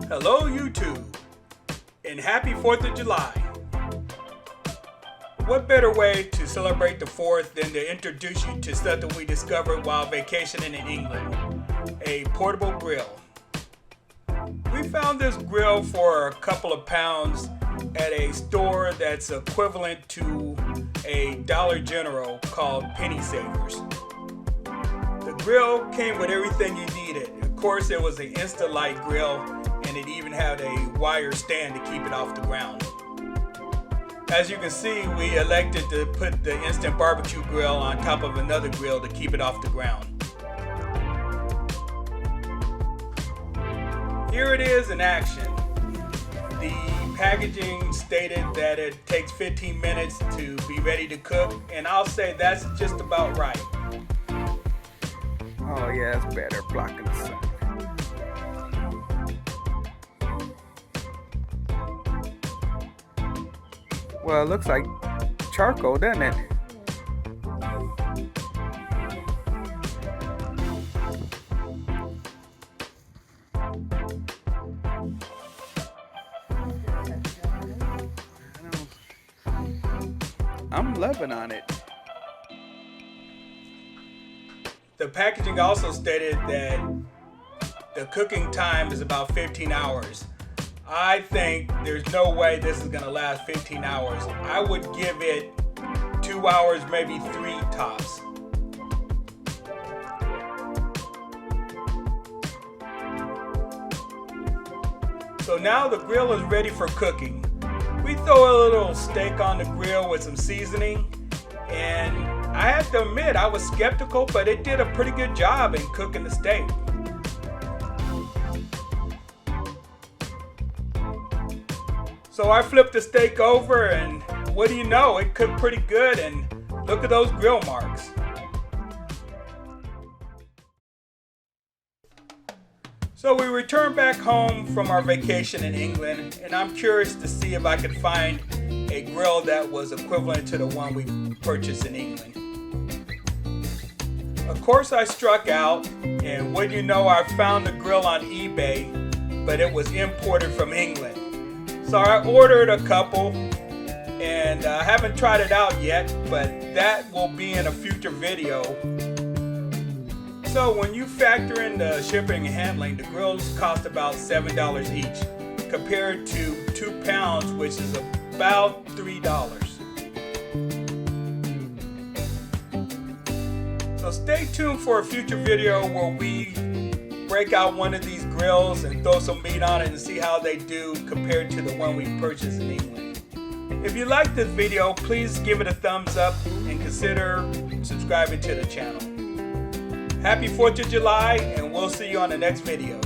Hello YouTube, and happy 4th of July. What better way to celebrate the 4th than to introduce you to something we discovered while vacationing in England, a portable grill. We found this grill for a couple of pounds at a store that's equivalent to a Dollar General called Penny Savers. The grill came with everything you needed. Of course, it was an Insta-Light grill, and it even had a wire stand to keep it off the ground. As you can see, we elected to put the instant barbecue grill on top of another grill to keep it off the ground. Here it is in action. The packaging stated that it takes 15 minutes to be ready to cook, and I'll say that's just about right. Oh yeah, it's better blocking the sun. Well, it looks like charcoal, doesn't it? I'm loving on it. The packaging also stated that the cooking time is about 15 hours. I think there's no way this is gonna last 15 hours. I would give it 2 hours, maybe 3 tops. So now the grill is ready for cooking. We throw a little steak on the grill with some seasoning, and I have to admit I was skeptical, but it did a pretty good job in cooking the steak. So I flipped the steak over, and what do you know, it cooked pretty good, and look at those grill marks. So we returned back home from our vacation in England, and I'm curious to see if I could find a grill that was equivalent to the one we purchased in England. Of course I struck out, and what do you know, I found the grill on eBay, but it was imported from England. So I ordered a couple, and I haven't tried it out yet, but that will be in a future video. So when you factor in the shipping and handling, the grills cost about $7 each, compared to 2 pounds, which is about $3. So stay tuned for a future video where we break out one of these grills and throw some meat on it and see how they do compared to the one we purchased in England. If you like this video, please give it a thumbs up and consider subscribing to the channel. Happy 4th of July, and we'll see you on the next video.